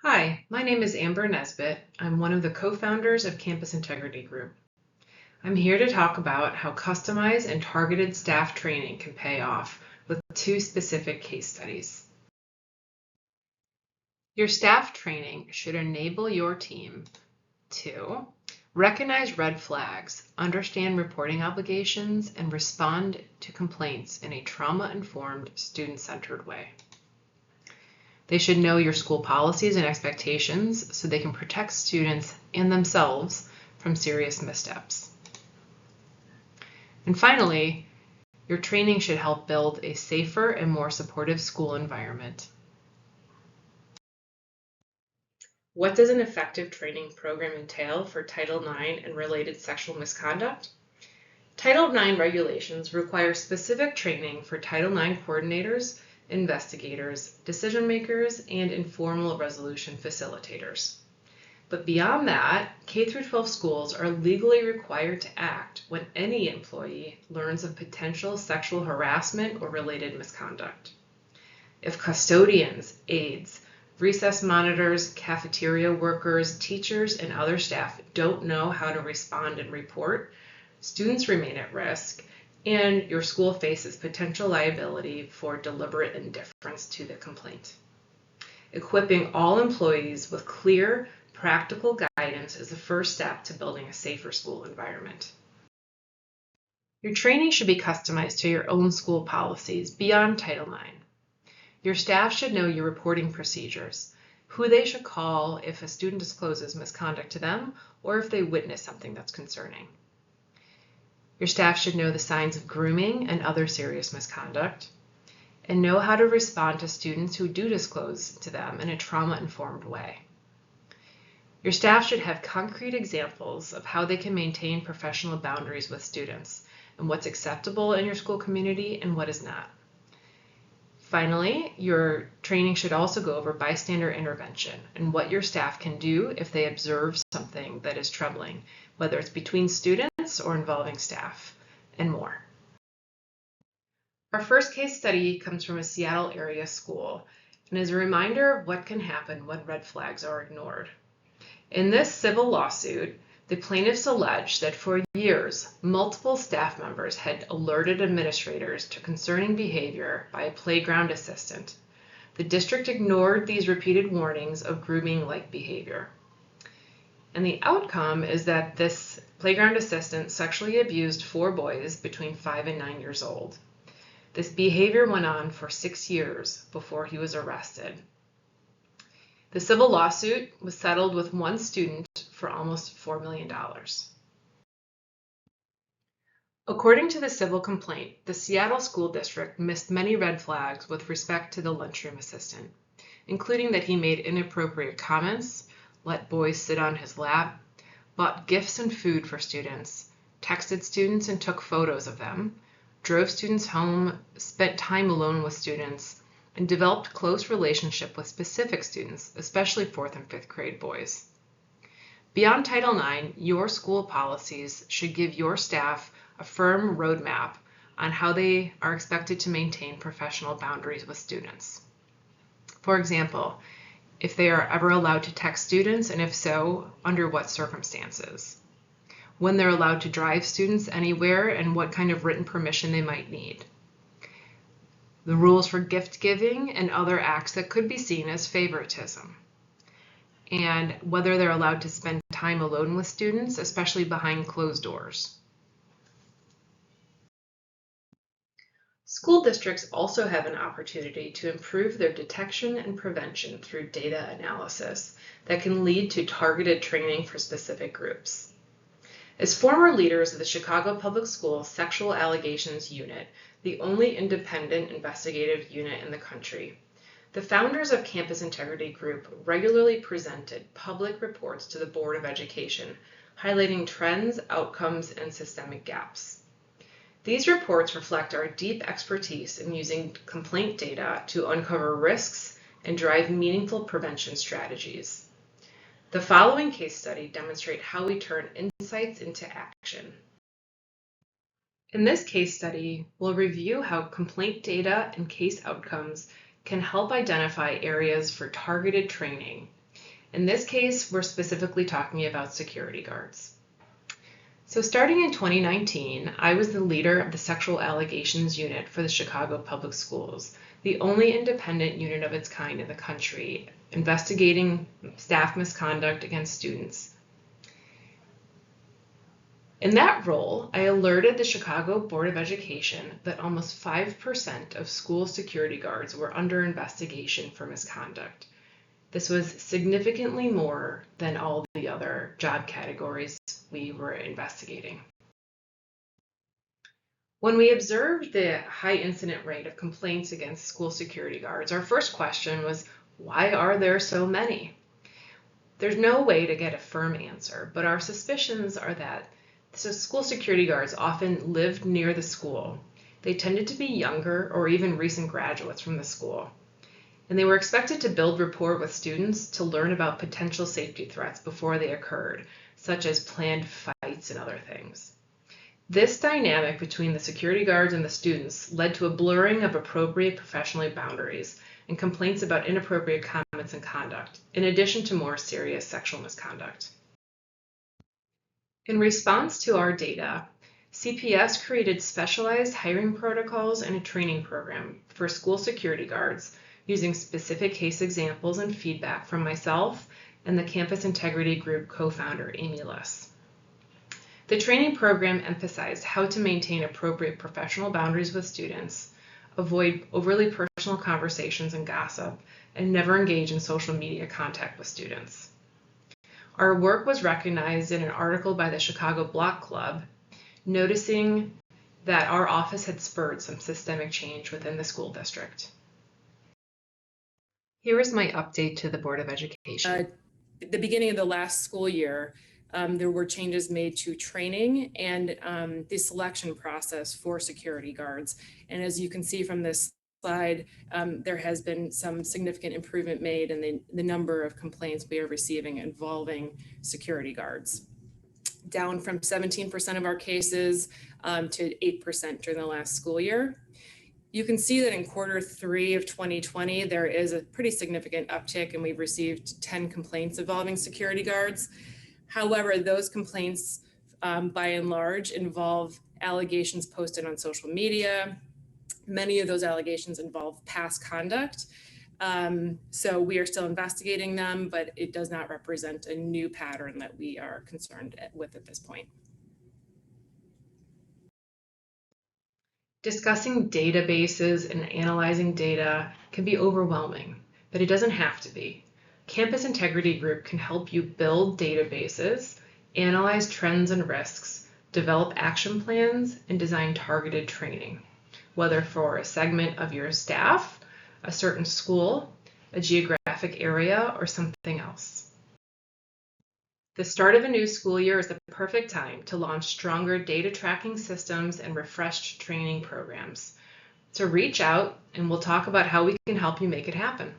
Hi, my name is Amber Nesbitt. I'm one of the co-founders of Campus Integrity Group. I'm here to talk about how customized and targeted staff training can pay off with two specific case studies. Your staff training should enable your team to recognize red flags, understand reporting obligations, and respond to complaints in a trauma-informed, student-centered way. They should know your school policies and expectations so they can protect students and themselves from serious missteps. And finally, your training should help build a safer and more supportive school environment. What does an effective training program entail for Title IX and related sexual misconduct? Title IX regulations require specific training for Title IX coordinators, investigators, decision makers, and informal resolution facilitators. But beyond that, K-12 schools are legally required to act when any employee learns of potential sexual harassment or related misconduct. If custodians, aides, recess monitors, cafeteria workers, teachers, and other staff don't know how to respond and report, students remain at risk, and your school faces potential liability for deliberate indifference to the complaint. Equipping all employees with clear, practical guidance is the first step to building a safer school environment. Your training should be customized to your own school policies beyond Title IX. Your staff should know your reporting procedures, who they should call if a student discloses misconduct to them or if they witness something that's concerning. Your staff should know the signs of grooming and other serious misconduct, and know how to respond to students who do disclose to them in a trauma-informed way. Your staff should have concrete examples of how they can maintain professional boundaries with students and what's acceptable in your school community and what is not. Finally, your training should also go over bystander intervention and what your staff can do if they observe something that is troubling, whether it's between students or involving staff, and more. Our first case study comes from a Seattle area school and is a reminder of what can happen when red flags are ignored. In this civil lawsuit, the plaintiffs allege that for years, multiple staff members had alerted administrators to concerning behavior by a playground assistant. The district ignored these repeated warnings of grooming-like behavior. And the outcome is that this playground assistant sexually abused 4 boys between 5 and 9 years old. This behavior went on for 6 years before he was arrested. The civil lawsuit was settled with one student for almost $4 million. According to the civil complaint, the Seattle School District missed many red flags with respect to the lunchroom assistant, including that he made inappropriate comments, let boys sit on his lap, bought gifts and food for students, texted students and took photos of them, drove students home, spent time alone with students, and developed close relationship with specific students, especially 4th and 5th grade boys. Beyond Title IX, your school policies should give your staff a firm roadmap on how they are expected to maintain professional boundaries with students. For example, if they are ever allowed to text students, and if so, under what circumstances. When they're allowed to drive students anywhere and what kind of written permission they might need. The rules for gift giving and other acts that could be seen as favoritism. And whether they're allowed to spend time alone with students, especially behind closed doors. School districts also have an opportunity to improve their detection and prevention through data analysis that can lead to targeted training for specific groups. As former leaders of the Chicago Public Schools Sexual Allegations Unit, the only independent investigative unit in the country, the founders of Campus Integrity Group regularly presented public reports to the Board of Education, highlighting trends, outcomes, and systemic gaps. These reports reflect our deep expertise in using complaint data to uncover risks and drive meaningful prevention strategies. The following case study demonstrates how we turn insights into action. In this case study, we'll review how complaint data and case outcomes can help identify areas for targeted training In this case, we're specifically talking about security guards. So starting in 2019, I was the leader of the Sexual Allegations Unit for the Chicago Public Schools, the only independent unit of its kind in the country, investigating staff misconduct against students. In that role, I alerted the Chicago Board of Education that almost 5% of school security guards were under investigation for misconduct. This was significantly more than all the other job categories we were investigating. When we observed the high incident rate of complaints against school security guards, our first question was, why are there so many? There's no way to get a firm answer, but our suspicions are that school security guards often lived near the school. They tended to be younger or even recent graduates from the school. And they were expected to build rapport with students to learn about potential safety threats before they occurred, such as planned fights and other things. This dynamic between the security guards and the students led to a blurring of appropriate professional boundaries and complaints about inappropriate comments and conduct, in addition to more serious sexual misconduct. In response to our data, CPS created specialized hiring protocols and a training program for school security guards using specific case examples and feedback from myself and the Campus Integrity Group co-founder, Amy Liss. The training program emphasized how to maintain appropriate professional boundaries with students, avoid overly personal conversations and gossip, and never engage in social media contact with students. Our work was recognized in an article by the Chicago Block Club, noticing that our office had spurred some systemic change within the school district. Here is my update to the Board of Education. At the beginning of the last school year, there were changes made to training and the selection process for security guards. And as you can see from this slide, there has been some significant improvement made in the number of complaints we are receiving involving security guards, down from 17% of our cases to 8% during the last school year. You can see that in Q3 of 2020, there is a pretty significant uptick, and we've received 10 complaints involving security guards. However, those complaints, by and large, involve allegations posted on social media. Many of those allegations involve past conduct. So we are still investigating them, but it does not represent a new pattern that we are concerned with at this point. Discussing databases and analyzing data can be overwhelming, but it doesn't have to be. Campus Integrity Group can help you build databases, analyze trends and risks, develop action plans, and design targeted training, whether for a segment of your staff, a certain school, a geographic area, or something else. The start of a new school year is the perfect time to launch stronger data tracking systems and refreshed training programs. So reach out and we'll talk about how we can help you make it happen.